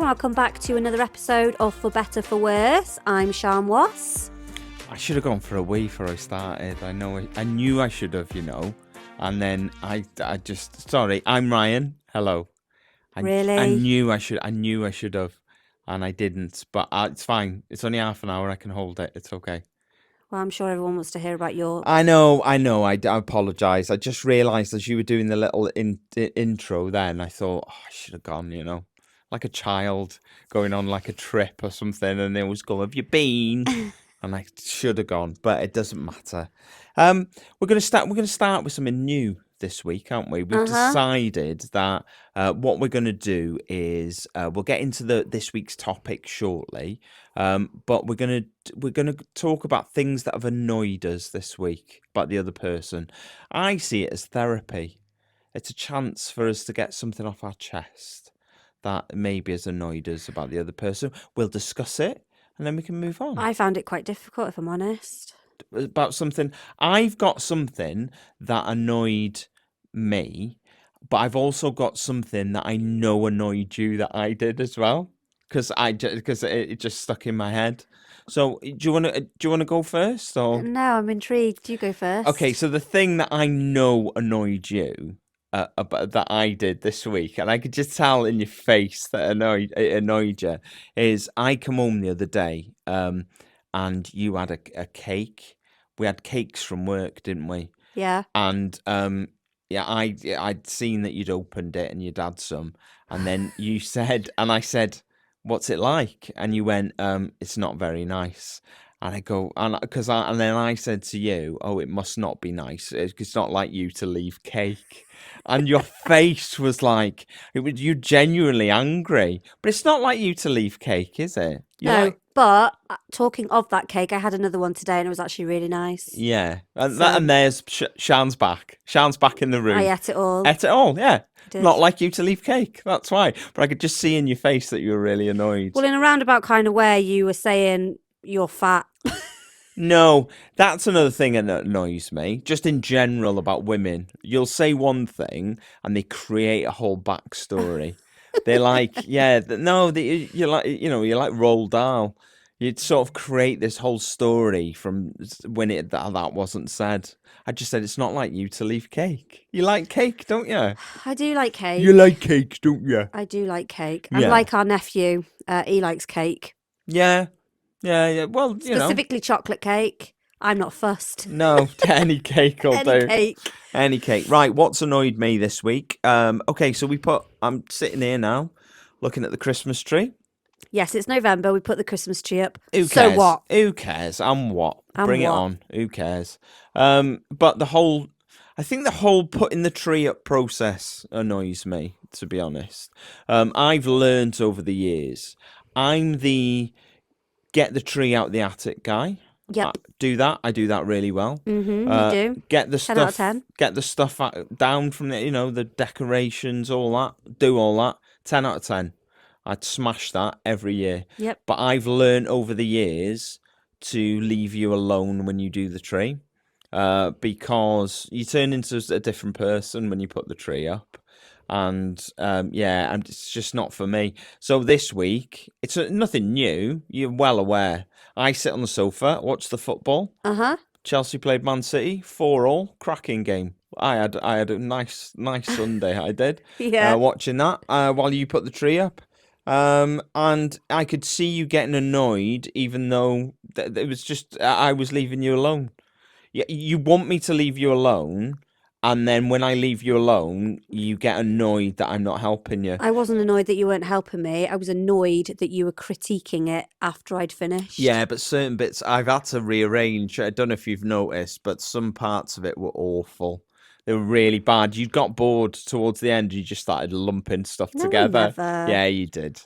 welcome back to another episode of For Better For Worse. I'm Sian Wass. I should have gone for a wee before I started. I knew I should have, and then I just, sorry, I'm Ryan. Hello. Really? I knew I should have, and I didn't, but it's fine. It's only half an hour. I can hold it. It's okay. Well, I'm sure everyone wants to hear about your... I know. I apologise. I just realised as you were doing the little intro then, I thought, I should have gone, like a child going on like a trip or something, and they always go, have you been? And I should have gone, but it doesn't matter. We're gonna start with something new this week, aren't we? We've decided that what we're gonna do is we'll get into this week's topic shortly, but we're gonna talk about things that have annoyed us this week about the other person. I see it as therapy. It's a chance for us to get something off our chest that maybe has annoyed us about the other person. We'll discuss it. And then we can move on. I found it quite difficult, if I'm honest. About something. I've got something that annoyed me, but I've also got something that I know annoyed you that I did as well. Because it just stuck in my head. So do you want to go first or? No, I'm intrigued. You go first. Okay, so the thing that I know annoyed you about that I did this week, and I could just tell in your face that it annoyed you, is I come home the other day, and you had a cake. We had cakes from work, didn't we? Yeah. And yeah, I'd seen that you'd opened it and you'd had some, and then you said, and I said, "What's it like?" And you went, "It's not very nice." And I go, and then I said to you, "Oh, it must not be nice. It's not like you to leave cake." And your face was like, you genuinely angry. But it's not like you to leave cake, is it? No, but talking of that cake, I had another one today and it was actually really nice. Yeah. And there's Sian's back. Sian's back in the room. I ate it all. Ate it all, yeah. Not like you to leave cake. That's why. But I could just see in your face that you were really annoyed. Well, in a roundabout kind of way, you were saying you're fat. No, that's another thing that annoys me. Just in general about women, you'll say one thing and they create a whole backstory. They're like, you're like, you're like Roald Dahl. You'd sort of create this whole story from when that wasn't said. I just said it's not like you to leave cake. You like cake, don't you? I do like cake. You like cake, don't you? I do like cake. Yeah. And like our nephew, he likes cake. Yeah. Yeah. Well, Specifically chocolate cake. I'm not fussed. No, any cake will do. Any cake. Any cake. Right, what's annoyed me this week? Okay, so I'm sitting here now, looking at the Christmas tree. Yes, it's November. We put the Christmas tree up. Who cares? So what? Who cares? And what? Bring it on. Who cares? But I think the whole putting the tree up process annoys me, to be honest. I've learned over the years, I'm the get the tree out the attic guy. Yep. I do that really well. Mm-hmm, you do. Get the 10 out of 10. Get the stuff down from the decorations, all that. Do all that. 10 out of 10. I'd smash that every year. Yep. But I've learned over the years to leave you alone when you do the tree, because you turn into a different person when you put the tree up. And it's just not for me. So this week, it's nothing new. You're well aware. I sit on the sofa, watch the football. Chelsea played Man City, 4-4, cracking game. I had a nice Sunday. I did. Yeah. Watching that while you put the tree up. And I could see you getting annoyed, even though it was just I was leaving you alone. You want me to leave you alone. And then when I leave you alone, you get annoyed that I'm not helping you. I wasn't annoyed that you weren't helping me. I was annoyed that you were critiquing it after I'd finished. Yeah, but certain bits I've had to rearrange. I don't know if you've noticed, but some parts of it were awful. They were really bad. You got bored towards the end. You just started lumping stuff together. Never. Yeah, you did.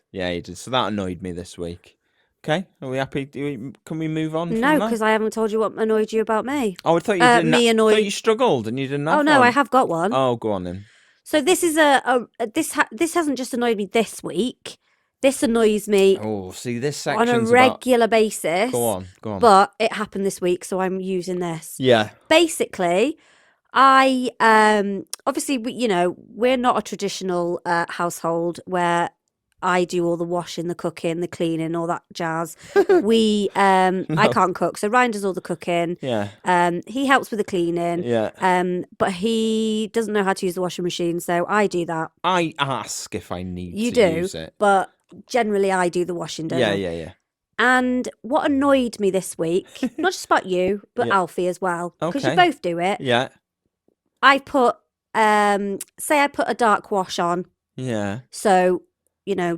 So that annoyed me this week. Okay, are we happy? Can we move on? No, because I haven't told you what annoyed you about me. Oh, I thought you didn't. Me annoyed. I thought you struggled and you didn't have Oh no, one. I have got one. Oh, go on then. So this is this hasn't just annoyed me this week. This annoys me. Oh, see, this on section's a regular basis. Go on. But it happened this week, so I'm using this. Yeah. Basically, I obviously we're not a traditional household where I do all the washing, the cooking, the cleaning, all that jazz. I can't cook, so Ryan does all the cooking. Yeah. He helps with the cleaning. Yeah. But he doesn't know how to use the washing machine, so I do that. I ask if I need You to do, use it. but generally I do the washing, don't I? Yeah. And what annoyed me this week, not just about you, but Yeah. Alfie as well, because you Okay. both do it. Yeah. I put, say I put a dark wash on. Yeah. So,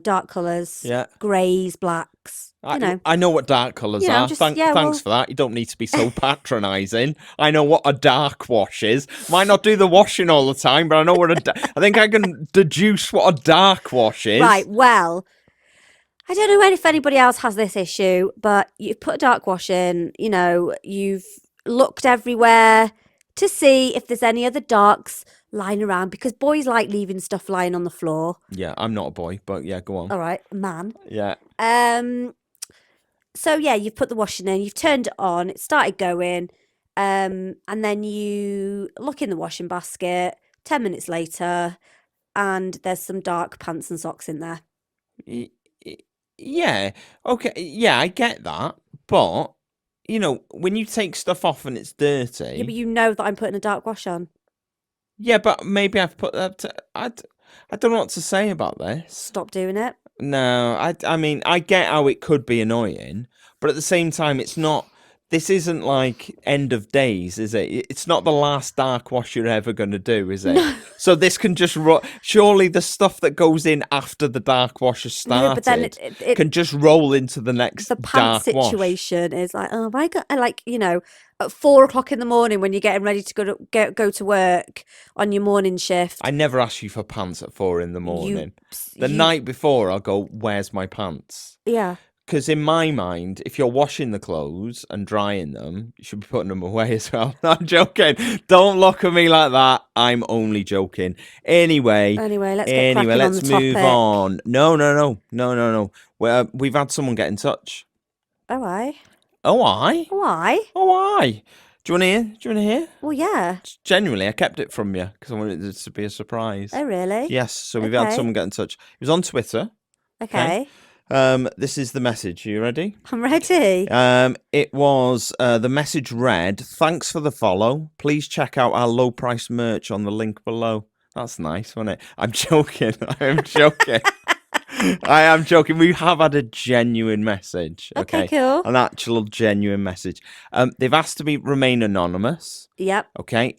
dark colours, Yeah. greys, blacks, I know what dark colours are. Thanks for that. You don't need to be so patronising. I know what a dark wash is. Might not do the washing all the time, but I know what I think I can deduce what a dark wash is. Right, well, I don't know if anybody else has this issue, but you've put a dark wash in, you've looked everywhere to see if there's any other darks lying around, because boys like leaving stuff lying on the floor. Yeah, I'm not a boy, but yeah, go on. All right, man. Yeah. So yeah, you've put the washing in, you've turned it on, it started going, and then you look in the washing basket 10 minutes later, and there's some dark pants and socks in there. Yeah. Okay. Yeah, I get that. But, when you take stuff off and it's dirty. Yeah, but you know that I'm putting a dark wash on. Yeah, but maybe I've put that. I don't know what to say about this. Stop doing it. No, I mean, I get how it could be annoying, but at the same time, it's not. This isn't like end of days, is it? It's not the last dark wash you're ever going to do, is it? No. So this can just surely the stuff that goes in after the dark wash has started No, but then it can just roll into the next the pants dark wash. situation is like, oh my God, like, at 4:00 in the morning when you're getting ready to go to work on your morning shift. I never ask you for pants at 4 in the morning. The night before, I'll go, where's my pants? Yeah. Because in my mind, if you're washing the clothes and drying them, you should be putting them away as well. I'm joking. Don't look at me like that. I'm only joking. Anyway, let's get cracking let's on the move topic. on. No. We've had someone get in touch. Oh, I? Why? Do you want to hear? Well, yeah. Genuinely, I kept it from you because I wanted it to be a surprise. Oh, really? Yes. So we've had someone get in touch. It was on Twitter. Okay. This is the message. Are you ready? I'm ready. It was the message read, "Thanks for the follow. Please check out our low price merch on the link below." That's nice, wasn't it? I'm joking. I am joking. I am joking. We have had a genuine message. Okay, cool. An actual genuine message. They've asked to remain anonymous. Yep. Okay.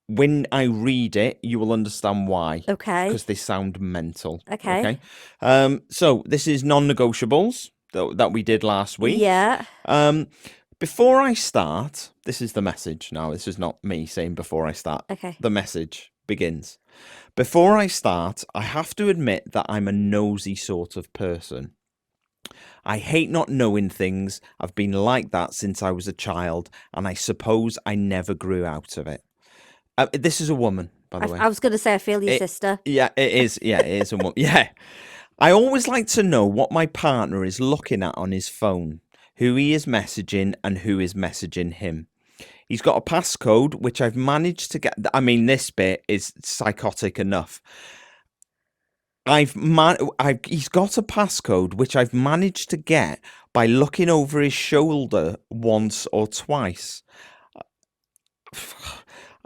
When I read it, you will understand why. Okay. Because they sound mental. Okay. So this is non-negotiables that we did last week. Yeah. Before I start, this is the message. Now, this is not me saying before I start. Okay. The message begins. Before I start, I have to admit that I'm a nosy sort of person. I hate not knowing things. I've been like that since I was a child, and I suppose I never grew out of it. This is a woman, by the way. I was going to say, I feel your sister. Yeah, it is. Yeah, it is a woman. Yeah. I always like to know what my partner is looking at on his phone, who he is messaging and who is messaging him. He's got a passcode, which I've managed to get. I mean, this bit is psychotic enough. He's got a passcode, which I've managed to get by looking over his shoulder once or twice.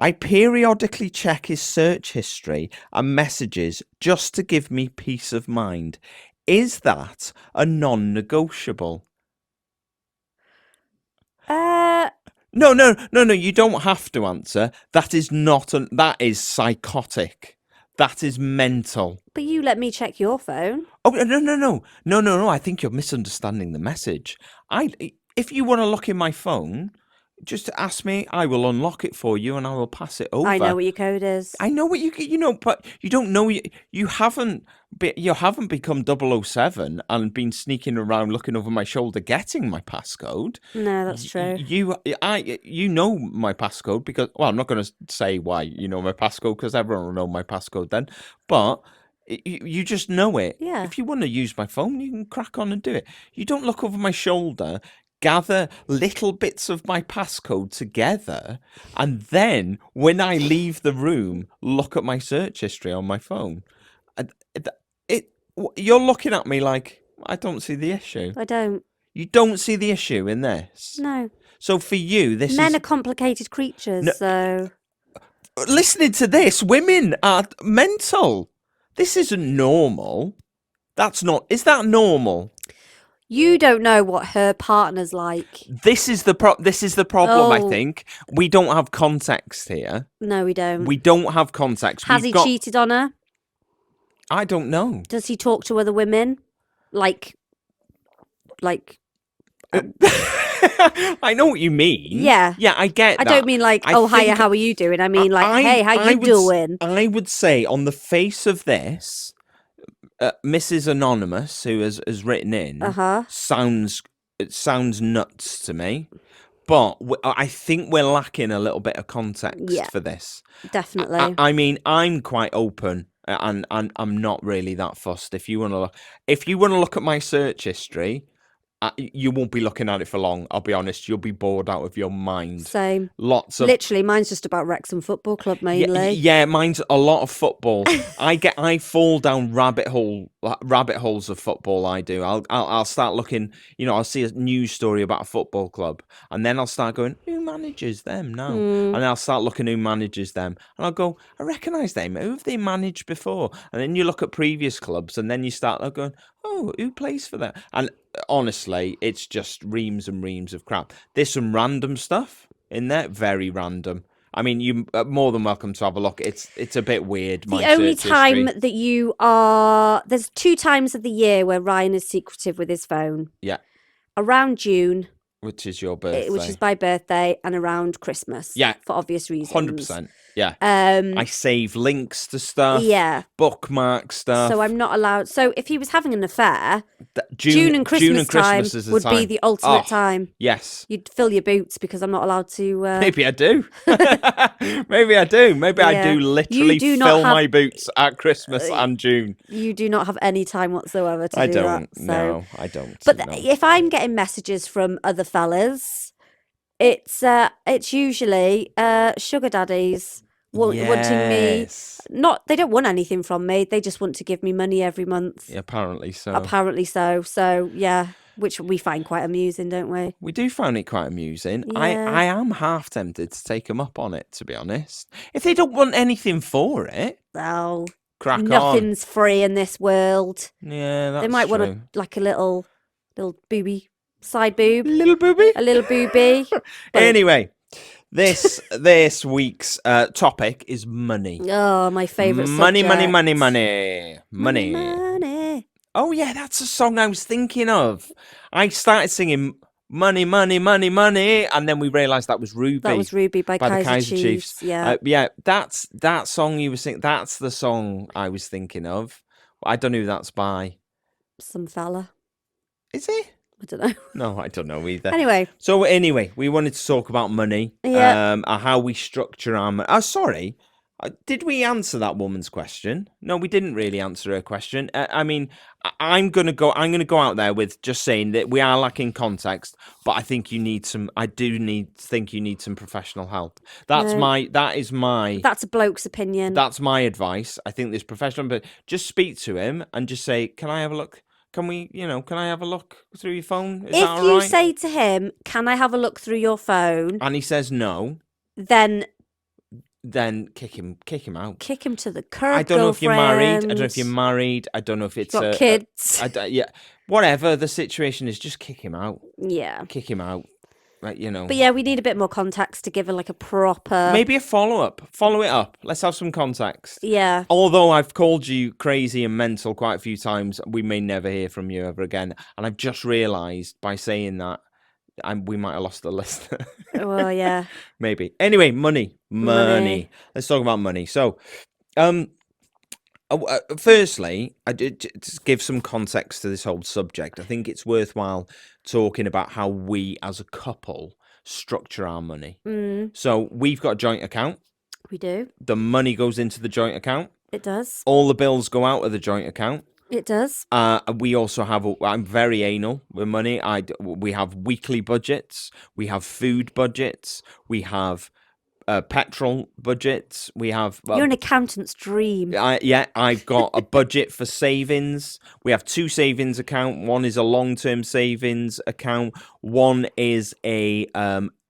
I periodically check his search history and messages just to give me peace of mind. Is that a non-negotiable? No, you don't have to answer. That is that is psychotic. That is mental. But you let me check your phone. Oh, no. I think you're misunderstanding the message. If you want to look in my phone, just ask me. I will unlock it for you and I will pass it over. I know what your code is. I know what but you don't know. You haven't become 007 and been sneaking around looking over my shoulder getting my passcode. No, that's true. You know my passcode because, well, I'm not going to say why you know my passcode because everyone will know my passcode then, but you just know it. Yeah. If you want to use my phone, you can crack on and do it. You don't look over my shoulder, gather little bits of my passcode together, and then when I leave the room, look at my search history on my phone. You're looking at me like I don't see the issue. I don't. You don't see the issue in this. No. So for you, this Men is are complicated creatures, no, so listening to this. Women are mental. This isn't normal. That's not. Is that normal? you don't know what her partner's like. This is the problem. I Oh. think we don't have context here. No, we don't. We don't have context. Has he cheated on her? I don't know. Does he talk to other women? Like I know what you mean. Yeah. Yeah, I get I that. don't mean like, I oh, hiya, think- how are you doing? I mean like, hey, how you doing? I would say on the face of this, Mrs. Anonymous, who has written in, Uh-huh. it sounds nuts to me. But I think we're lacking a little bit of context Yeah. for this. Definitely. I mean, I'm quite open, and I'm not really that fussed. If you want to look at my search history, you won't be looking at it for long. I'll be honest. You'll be bored out of your mind. Same. Lots of Literally, mine's just about Wrexham Football Club mainly. yeah, mine's a lot of football. I fall down rabbit holes of football. I do. I'll start looking. I'll see a news story about a football club, and then I'll start going, who manages them now? And then I'll start looking who manages them, and I'll go, I recognise them. Who have they managed before? And then you look at previous clubs, and then you start going, oh, who plays for that? And honestly, it's just reams and reams of crap. There's some random stuff in there, very random. I mean, you're more than welcome to have a look. It's a bit weird. The only time that you are... There's 2 times of the year where Ryan is secretive with his phone. Yeah. Around June, which is your birthday. which is my birthday, and around Christmas. Yeah. For obvious reasons. 100%. Yeah. I save links to stuff. Yeah. Bookmark stuff. So I'm not allowed... So if he was having an affair, June and Christmas time is the would time. be the ultimate time. Yes. You'd fill your boots because I'm not allowed to... Maybe I do. Maybe I do. Maybe I do literally fill my boots at Christmas and June. You do not have any time whatsoever to do that. So. No, I don't. But if I'm getting messages from other fellas, it's usually sugar daddies wanting me. They don't want anything from me. They just want to give me money every month. Yeah, apparently so. Apparently so. So yeah, which we find quite amusing, don't we? We do find it quite amusing. Yeah. I am half tempted to take them up on it, to be honest. If they don't want anything for it, oh, crack nothing's free in this world. Yeah, that's They might true. want like a little booby, side boob, little booby, a little booby. Anyway, this week's topic is money. Oh, my favourite money, subject. Money. Oh yeah, that's a song I was thinking of. I started singing money, and then we realised that was Ruby. That was Ruby by the Kaiser Chiefs. Yeah, that's that song you were singing. That's the song I was thinking of. I don't know who that's by. Some fella. Is it? I don't know. No, I don't know either. Anyway, we wanted to talk about money. Yeah. How we structure our money. Oh, sorry. Did we answer that woman's question? No, we didn't really answer her question. I mean, I'm gonna go out there with just saying that we are lacking context, but I think you need some. I think you need some professional help. That's a bloke's opinion. That's my advice. I think this professional, but just speak to him and just say, "Can I have a look? Can I have a look through your phone? Is that all right?" If you say to him, "Can I have a look through your phone?" and he says no, then kick him out. Kick him to the curb. I don't know if you're married. I don't know if you're married. I don't know if it's got kids. Whatever the situation is, just kick him out. Yeah, kick him out. Right, But yeah, we need a bit more context to give it like a proper. Maybe a follow-up. Follow it up. Let's have some context. Yeah. Although I've called you crazy and mental quite a few times, we may never hear from you ever again. And I've just realised by saying that we might have lost a listener. Well, yeah. Maybe. Anyway, money. Let's talk about money. So, firstly, I did to give some context to this whole subject. I think it's worthwhile talking about how we as a couple structure our money. So we've got a joint account. We do. The money goes into the joint account. It does. All the bills go out of the joint account. It does. We also have. I'm very anal with money. We have weekly budgets. We have food budgets. We have petrol budgets. We have You're an accountant's dream. I've got a budget for savings. We have two savings account. One is a long-term savings account. One is a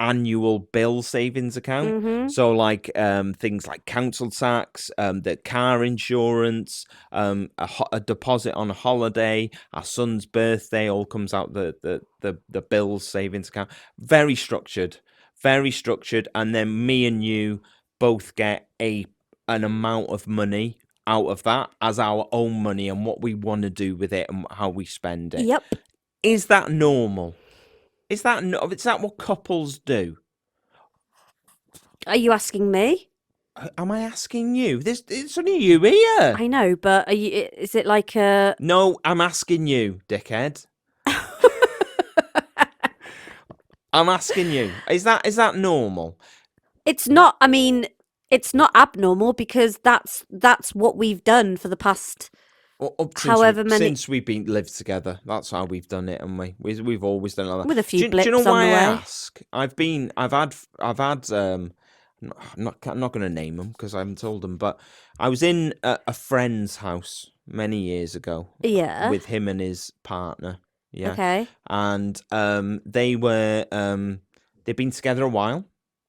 annual bill savings account. Mm-hmm. So like things like council tax, the car insurance, a deposit on a holiday, our son's birthday, all comes out the bills savings account. Very structured. Very structured, and then me and you both get an amount of money out of that as our own money and what we want to do with it and how we spend it. Yep. Is that normal? Is that what couples do? Are you asking me? Am I asking you? It's only you here. I know, but is it like a... No, I'm asking you, dickhead. I'm asking you. Is that normal? It's not. I mean, it's not abnormal because that's what we've done for the past however many. Since we've been lived together. That's how we've done it, and we've always done it like that. With a few do blips you know on why the I way. ask? I've had I'm not going to name them because I haven't told them, but I was in a friend's house many years ago. Yeah. With him and his partner. Yeah. Okay. And they'd been together a while.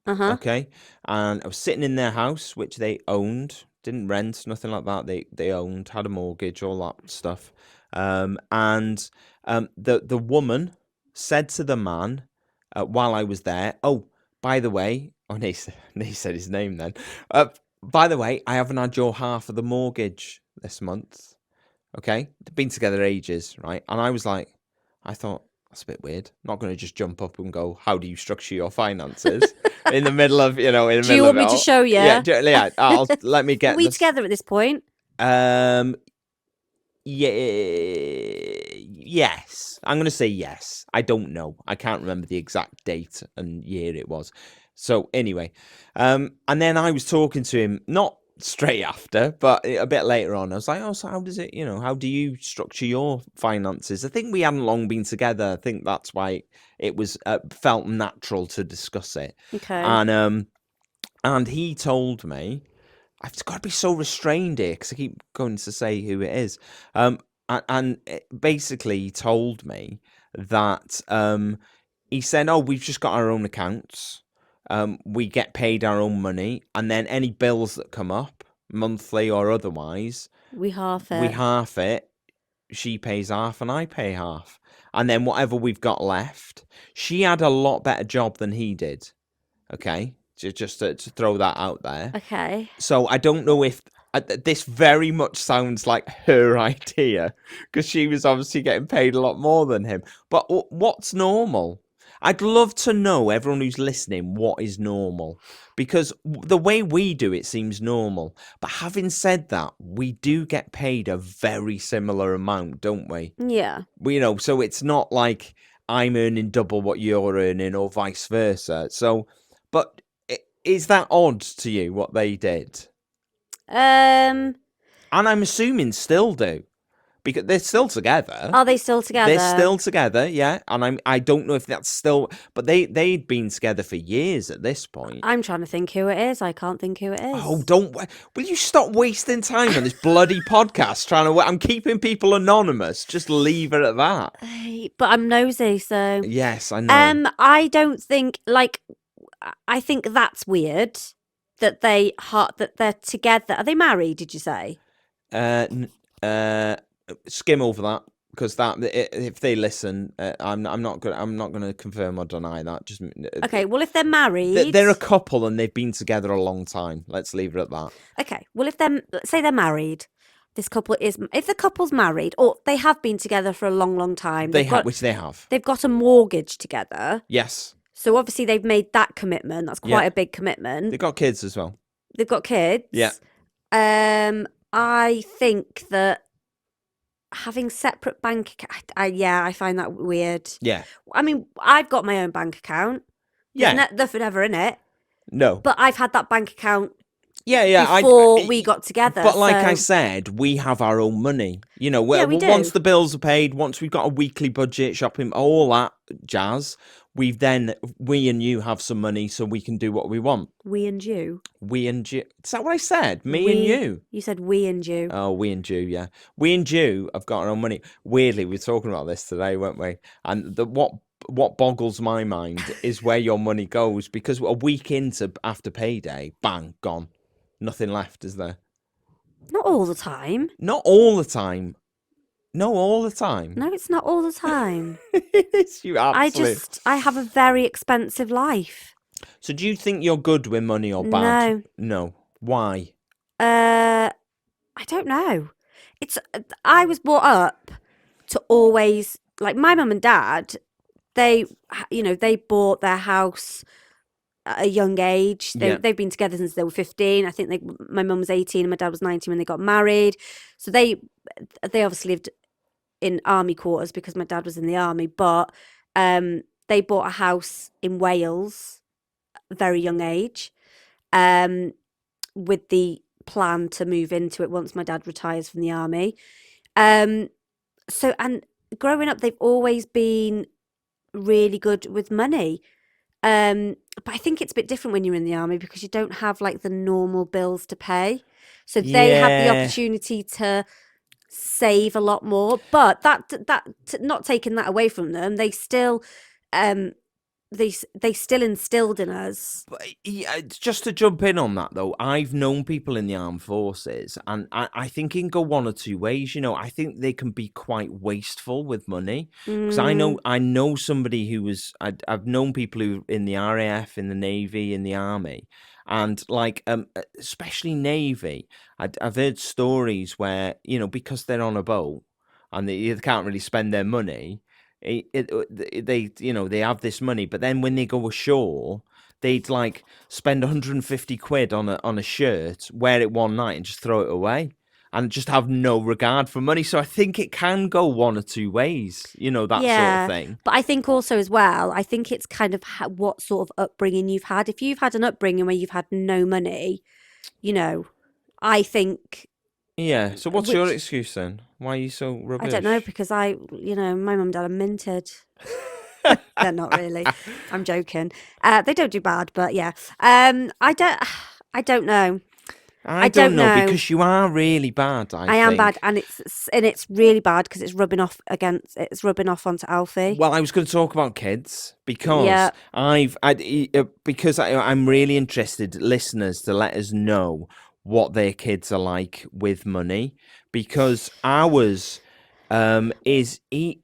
Uh-huh. Okay. And I was sitting in their house, which they owned, didn't rent, nothing like that. They owned, had a mortgage, all that stuff. And the woman said to the man while I was there, "Oh, by the way," and he said his name then. By the way, I haven't had your half of the mortgage this month. Okay, they've been together ages, right? And I was like, I thought, that's a bit weird. I'm not going to just jump up and go, how do you structure your finances in the middle of, in the middle of it? Do you want me to show you? Yeah. Let me get. Are we together at this point? Yeah. Yes. I'm going to say yes. I don't know. I can't remember the exact date and year it was. So anyway, and then I was talking to him, not straight after, but a bit later on. I was like, oh, so how does it, how do you structure your finances? I think we hadn't long been together. I think that's why it was felt natural to discuss it. Okay. And he told me, I've got to be so restrained here because I keep going to say who it is. And basically he told me that he said, oh, we've just got our own accounts. We get paid our own money, and then any bills that come up, monthly or otherwise, we half it. She pays half, and I pay half, and then whatever we've got left. She had a lot better job than he did. Okay, just to throw that out there. Okay. So I don't know if this very much sounds like her idea because she was obviously getting paid a lot more than him. But what's normal? I'd love to know, everyone who's listening, what is normal. Because the way we do it seems normal. But having said that, we do get paid a very similar amount, don't we? Yeah. So it's not like I'm earning double what you're earning or vice versa. So, but is that odd to you, what they did? And I'm assuming still do. Because they're still together. Are they still together? They're still together, yeah. And I don't know if that's still, but they'd been together for years at this point. I'm trying to think who it is. I can't think who it is. Oh, will you stop wasting time on this bloody podcast I'm keeping people anonymous. Just leave it at that. But I'm nosy, so. Yes, I know. I don't think, I think that's weird that that they're together. Are they married, did you say? Skim over that because if they listen, I'm not going to confirm or deny that. Just okay. Well, if they're married, they're a couple and they've been together a long time. Let's leave it at that. Okay. Well, let's say they're married. If the couple's married or they have been together for a long, long time, which they have. They've got a mortgage together. Yes. So obviously they've made that commitment. That's quite a big commitment. They've got kids as well. They've got kids. Yeah. I think that having separate bank account, I find that weird. Yeah. I mean, I've got my own bank account. There's nothing ever in it. No. But I've had that bank account. Yeah. Before we got together. But like I said, we have our own money. We do. Once the bills are paid, once we've got a weekly budget, shopping, all that jazz, we and you have some money so we can do what we want. We and you. We and you. Is that what I said? Me and you. You said we and you. Oh, we and you, yeah. We and you have got our own money. Weirdly, we were talking about this today, weren't we? And what boggles my mind is where your money goes, because a week into after payday, bang, gone. Nothing left, is there? Not all the time. Not all the time. No, all the time. No, it's not all the time. It's you absolutely. I have a very expensive life. So do you think you're good with money or bad? No. Why? I don't know. I was brought up to always, like, my mum and dad, they bought their house at a young age. Yeah. They've been together since they were 15. I think my mum was 18 and my dad was 19 when they got married. So they obviously lived in army quarters because my dad was in the army, but they bought a house in Wales at a very young age, with the plan to move into it once my dad retires from the army. So, and growing up, they've always been really good with money. But I think it's a bit different when you're in the army because you don't have like the normal bills to pay. So they have the Yeah. opportunity to save a lot more. But not taking that away from them, they still they still instilled in us. But yeah, just to jump in on that though, I've known people in the armed forces, and I think it can go one or two ways. You know, I think they can be quite wasteful with money, because I know somebody who was I've known people who in the RAF, in the Navy, in the Army, and like especially Navy. I've heard stories where, you know, because they're on a boat and they can't really spend their money. They, you know, they have this money, but then when they go ashore, they'd like spend 150 quid on a shirt, wear it one night and just throw it away, and just have no regard for money. So I think it can go one or two ways, you know, that sort of thing. But I think also as well, I think it's kind of what sort of upbringing you've had. If you've had an upbringing where you've had no money, you know, I think. Yeah. So what's your excuse then? Why are you so rubbish? I don't know, because my mum and dad are minted. They're not really. I'm joking. They don't do bad, but yeah. I don't know. I don't know, because you are really bad. I am think. bad, and it's really bad because it's rubbing off onto Alfie. Well, I was going to talk about kids because I'm really interested, listeners, to let us know what their kids are like with money, because ours is he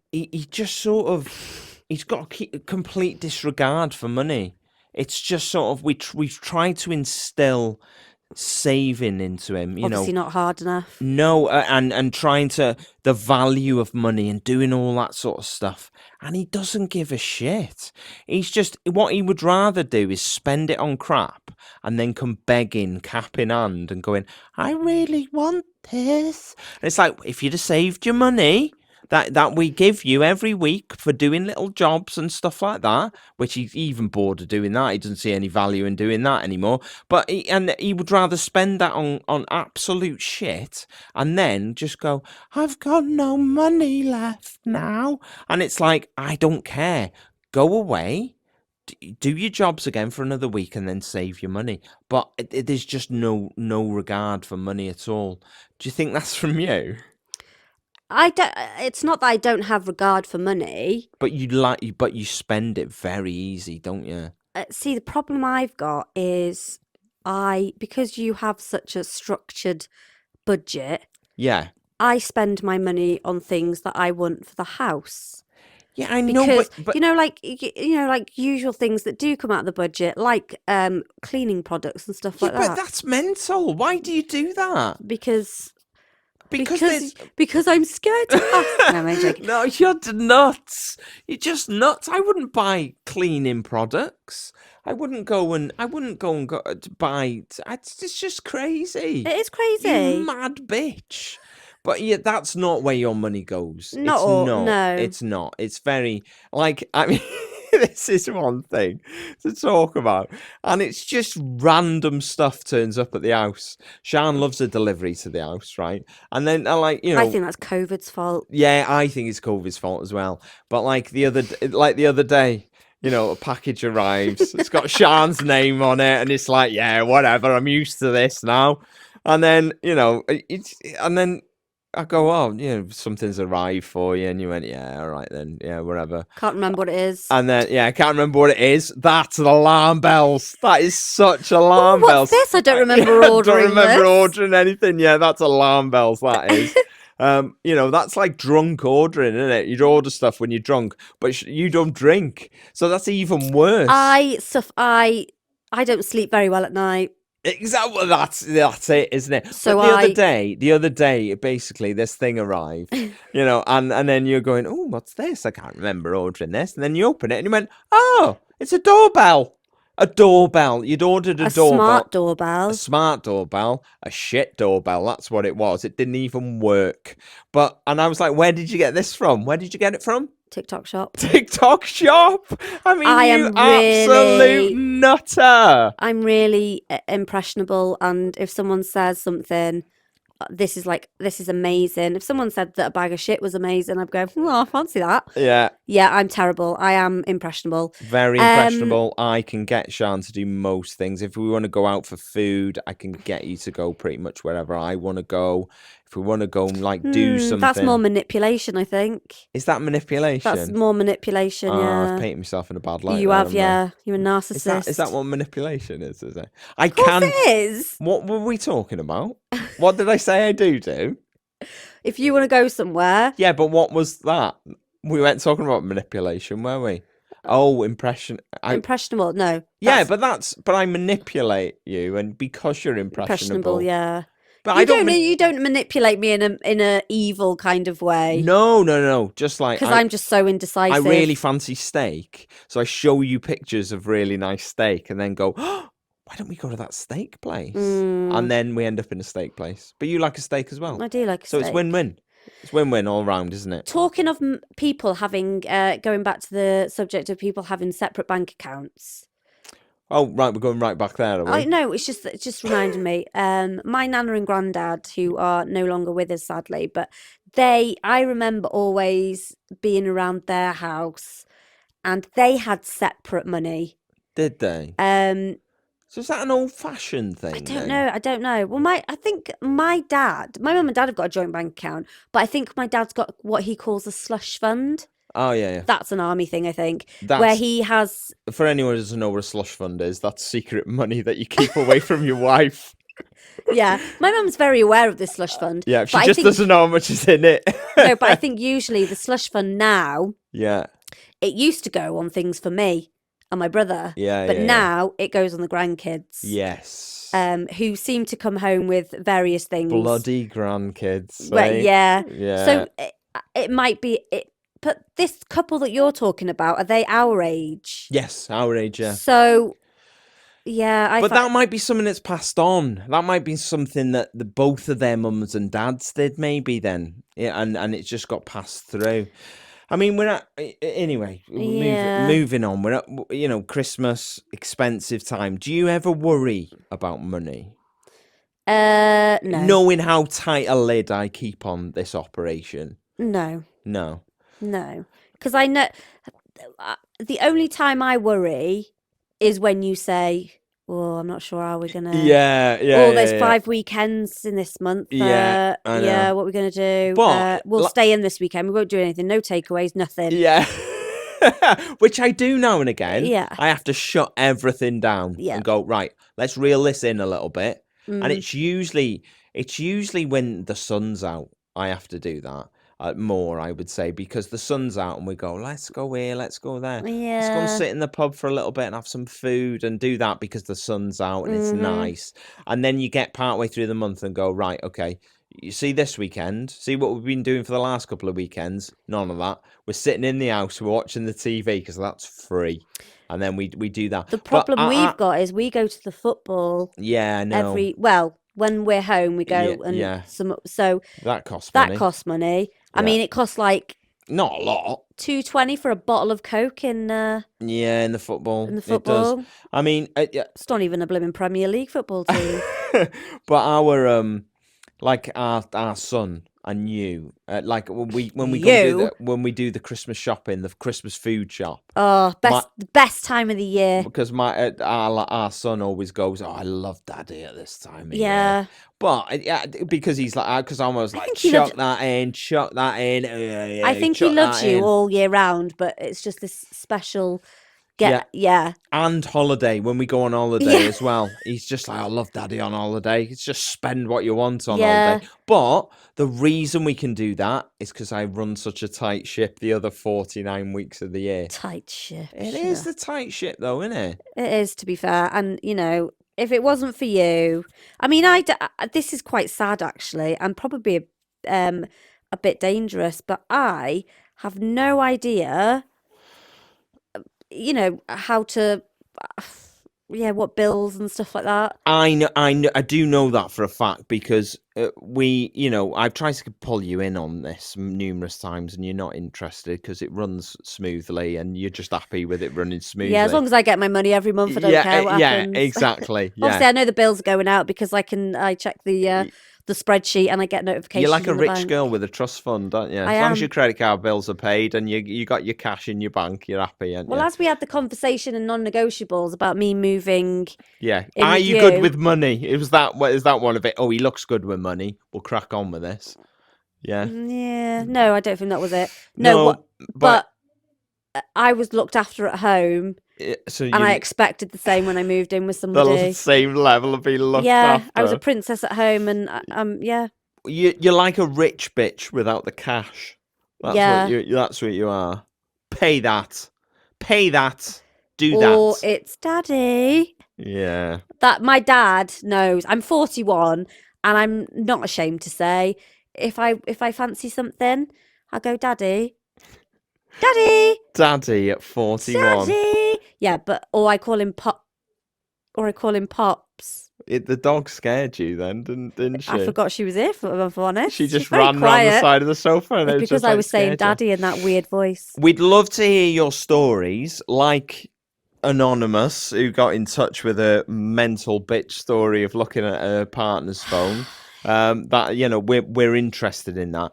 just sort of, he's got a complete disregard for money. It's just sort of we've tried to instill saving into him, Obviously not hard enough. No, and trying to the value of money and doing all that sort of stuff, and he doesn't give a shit. He's just, what he would rather do is spend it on crap and then come begging, cap in hand, and going, I really want this. And it's like, if you'd have saved your money that we give you every week for doing little jobs and stuff like that, which he's even bored of doing that. He doesn't see any value in doing that anymore. But he would rather spend that on absolute shit and then just go, I've got no money left now. And it's like, I don't care. Go away. Do your jobs again for another week and then save your money. But there's just no regard for money at all. Do you think that's from you? I don't. It's not that I don't have regard for money, but you spend it very easy, don't you? See, the problem I've got is because you have such a structured budget. Yeah. I spend my money on things that I want for the house. Yeah, I know, but like usual things that do come out of the budget, like cleaning products and stuff like that. But that's mental. Why do you do that? Because I'm scared to ask. No, I'm joking. No, you're nuts. You're just nuts. I wouldn't buy cleaning products. I wouldn't go and buy. It's just crazy. It is crazy. You mad bitch. But yeah, that's not where your money goes. No. It's not. It's very, like, I mean, this is one thing to talk about, and it's just random stuff turns up at the house. Sian loves a delivery to the house, right? And then I think that's COVID's fault. Yeah, I think it's COVID's fault as well. But like the other day, a package arrives. It's got Sean's name on it, and it's like, yeah, whatever. I'm used to this now. And then, and then I go, oh, something's arrived for you, and you went, yeah, all right then, yeah, whatever. Can't remember what it is. And then, yeah, I can't remember what it is. That's the alarm bells. That is such Oh, alarm what's bells. this? I don't remember I ordering don't remember this. ordering anything. Yeah, that's alarm bells. That is. That's like drunk ordering, isn't it? You'd order stuff when you're drunk, but you don't drink, so that's even worse. I don't sleep very well at night. Exactly, that's it, isn't it? So But the other day, basically, this thing arrived, and then you're going, oh, what's this? I can't remember ordering this, and then you open it and you went, oh, it's a doorbell. A doorbell. You'd ordered a doorbell. Smart doorbell. A smart doorbell. A shit doorbell. That's what it was. It didn't even work. And I was like, where did you get this from? Where did you get it from? TikTok shop. TikTok shop. I mean, you absolute nutter. I'm really impressionable, and if someone says something, this is amazing. If someone said that a bag of shit was amazing, I'd go, oh, I fancy that. Yeah, I'm terrible. I am impressionable. Very impressionable. I can get Sean to do most things. If we want to go out for food, I can get you to go pretty much wherever I want to go. If we want to go and do something, that's more manipulation, I think. Is that manipulation? That's more manipulation. Yeah, I've painted myself in a bad light. You have, yeah. You're a narcissist. Is that what manipulation is? Is it? Of course it is. What were we talking about? What did I say I do? If you want to go somewhere. Yeah, but what was that? We weren't talking about manipulation, were we? Oh, impressionable. No. Yeah, but I manipulate you, and because you're impressionable. Yeah. But you don't manipulate me in a evil kind of way. No. Just like because I'm just so indecisive. I really fancy steak, so I show you pictures of really nice steak, and then go, oh, why don't we go to that steak place? And then we end up in a steak place. But you like a steak as well. I do like a steak. So it's win-win. It's win-win all round, isn't it? Talking of people having, going back to the subject of people having separate bank accounts. Oh, right, we're going right back there, are we? No, it's just reminding me. My nana and granddad, who are no longer with us, sadly, but I remember always being around their house, and they had separate money. Did they? So is that an old-fashioned thing? I don't know. Well, I think my mum and dad have got a joint bank account, but I think my dad's got what he calls a slush fund. Oh, yeah. That's an army thing, I think, where he has... For anyone who doesn't know what a slush fund is, that's secret money that you keep away from your wife. Yeah, my mum's very aware of this slush fund. Yeah, she doesn't know how much is in it. No, but I think usually the slush fund now... Yeah. It used to go on things for me and my brother. Yeah, but now it goes on the grandkids. Yes. Who seem to come home with various things. Bloody grandkids. Well, yeah. Yeah. So it might be... But this couple that you're talking about, are they our age? Yes, our age, yeah. So, yeah. But that might be something that's passed on. That might be something that both of their mums and dads did, maybe then. Yeah, and it's just got passed through. I mean, anyway, moving on. We're at, Christmas, expensive time. Do you ever worry about money? No. Knowing how tight a lid I keep on this operation? No. No, because I know the only time I worry is when you say, "Oh, I'm not sure how we're gonna." Yeah. Oh, there's 5 weekends in this month. Yeah, I know. Yeah. What we're gonna do? But we'll stay in this weekend. We won't do anything. No takeaways. Nothing. Yeah. Which I do now and again. Yeah. I have to shut everything down and go, right, let's reel this in a little bit. And it's usually when the sun's out. I have to do that. More, I would say, because the sun's out and we go, let's go here, let's go there. Yeah. Let's go and sit in the pub for a little bit and have some food and do that because the sun's out and it's nice. And then you get partway through the month and go, right, okay, you see this weekend, see what we've been doing for the last couple of weekends? None of that. We're sitting in the house, we're watching the TV because that's free. And then we do that. The problem we've got is we go to the football. Yeah, I know. When we're home, we go so that costs money. I mean, it costs like not a lot. $2.20 for a bottle of Coke in in the football. It does. I mean, it's not even a blooming Premier League football team. But our son, and you, like when we go and You. when we do the Christmas shopping, the Christmas food shop. Oh, My the best time of the year. because our son always goes, "Oh, I love Daddy at this time of year," Yeah. but because he's like, because I'm always I like, think he loved. chuck that in, I think he chuck loves that you in. all year round, but it's just this special Yeah, yeah. and holiday when we go on holiday Yeah. as well. He's just like, I love Daddy on holiday. It's just spend what you want on holiday. Yeah. But the reason we can do that is because I run such a tight ship the other 49 weeks of the year. Tight ship. It Shut is up. the tight ship, though, isn't it? It is, to be fair. And, if it wasn't for you, I mean, this is quite sad, actually, and probably a bit dangerous, but I have no idea, how to, yeah, what bills and stuff like that. I know, I do know that for a fact because I've tried to pull you in on this numerous times, and you're not interested because it runs smoothly, and you're just happy with it running Yeah, as smoothly. long as I get my money every month, I don't care what Yeah, happens. exactly. Obviously, Yeah, I know the bills are going out because I check the spreadsheet and I get you're notifications like a in the rich bank. girl with a trust fund, aren't you? I As long as your am. credit card bills are paid and you got your cash in your bank, you're happy, aren't Well, you? as we had the conversation in non-negotiables about me moving Yeah. in Are with you good you. with money? Is that one of it? Oh, he looks good with money. We'll crack on with this. Yeah. Yeah, no, I don't think that was it. No, what? No, but But I was looked after at home, so and I you expected the same when I moved in with the somebody. same level of being looked Yeah, I was a after. princess at home, and yeah, You're like a rich bitch without the cash. yeah. That's what you are. Pay that. Pay that. Do Or that. it's daddy. Yeah. That my dad knows. I'm 41, and I'm not ashamed to say if I fancy something, I go, daddy, daddy, Daddy at 41. daddy. Yeah, but or I call him pop, or I call him pops. The dog scared you then, didn't I she? forgot she was here. If I'm honest, She she's just very ran round the quiet. side of the sofa and it It's was because just I like was saying scared you. daddy in that weird voice. We'd love to hear your stories, like Anonymous, who got in touch with a mental bitch story of looking at her partner's phone. We're interested in that.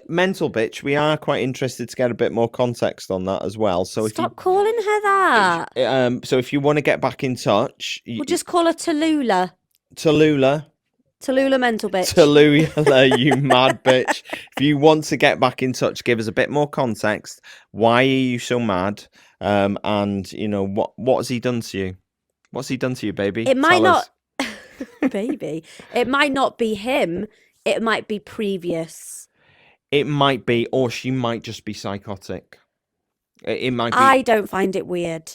Mental bitch, we are quite interested to get a bit more context on that as well. So Stop calling her that. if you want to get back in touch, We'll just call her Tallulah. Tallulah. Tallulah mental bitch. Tallulah, you mad bitch. If you want to get back in touch, give us a bit more context. Why are you so mad? And what has he done to you? What's he done to you, baby? It might Tell us. not, baby. It might not be him. It might be previous. It might be, or she might just be psychotic. It might be. I don't find it weird.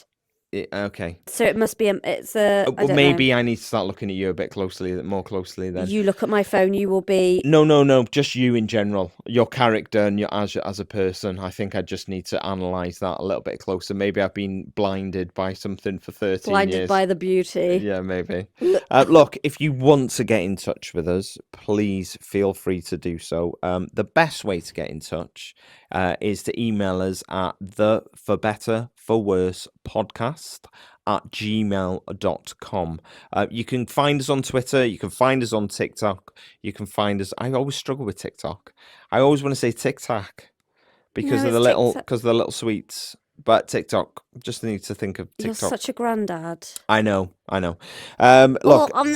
Okay. So it must be. It's a. I Well, don't maybe know. I need to start looking at you a bit more closely then. You look at my phone. You will be. No, just you in general, your character and as a person. I think I just need to analyze that a little bit closer. Maybe I've been blinded by something for 13 Blinded years. by the beauty. Yeah, maybe. Look, if you want to get in touch with us, please feel free to do so. The best way to get in touch is to email us at the for better for worse podcast at gmail.com. You can find us on Twitter. You can find us on TikTok. You can find us. I always struggle with TikTok. I always want to say TikTok because No, of it's TikTok. the little sweets. But TikTok, just need to think of You're TikTok. such a granddad. I know. Look,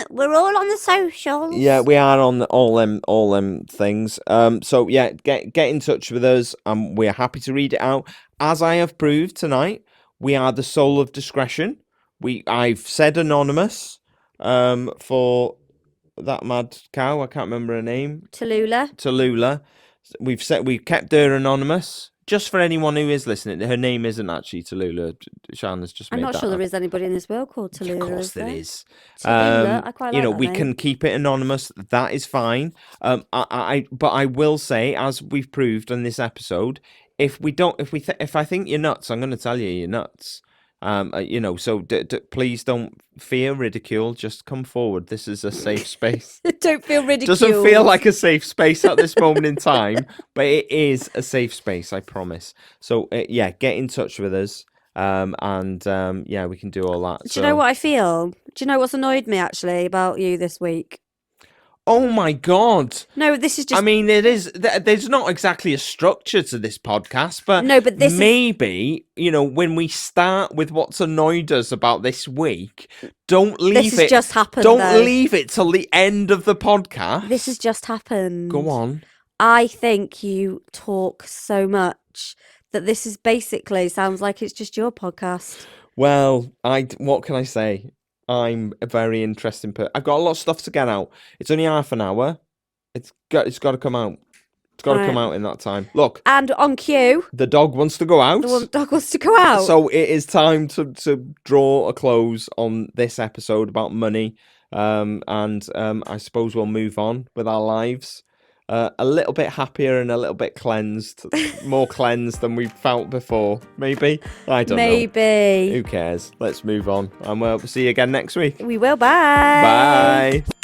We're all on the socials. yeah, we are on all them things. So yeah, get in touch with us. We're happy to read it out. As I have proved tonight, we are the soul of discretion. I've said anonymous. For that mad cow, I can't remember her name. Tallulah. We've kept her anonymous. Just for anyone who is listening, her name isn't actually Tallulah. Shana's just made I'm not that sure up. there is anybody in this world called Tallulah. Of course there is. Tallulah. I quite like that We name. can keep it anonymous. That is fine. But I will say, as we've proved on this episode, if I think you're nuts, I'm going to tell you you're nuts. So please don't fear ridicule. Just come forward. This is a safe space. Don't feel ridiculed. Doesn't feel like a safe space at this moment in time, but it is a safe space, I promise. So yeah, get in touch with us, yeah, we can do all that. Do you know what I feel? Do you know what's annoyed me actually about you this week? Oh my God. No, this is I just mean, it is. There's not exactly a structure to this podcast, but No, but this is maybe, when we start with what's annoyed us about this week, don't leave has it. just happened, Don't though. leave it till the end of the podcast. This has just happened. Go on. I think you talk so much that this is basically sounds like it's just your podcast. Well, what can I say? I'm a very interesting person. I've got a lot of stuff to get out. It's only half an hour. It's got to come out. It's got to come out in that time. Look, And on cue, the dog wants to go out. the dog wants to go out. So it is time to draw a close on this episode about money. And I suppose we'll move on with our lives. A little bit happier and a little bit cleansed. More cleansed than we felt before. Maybe? I don't know. Maybe. Who cares? Let's move on. And we'll see you again next week. We will. Bye. Bye.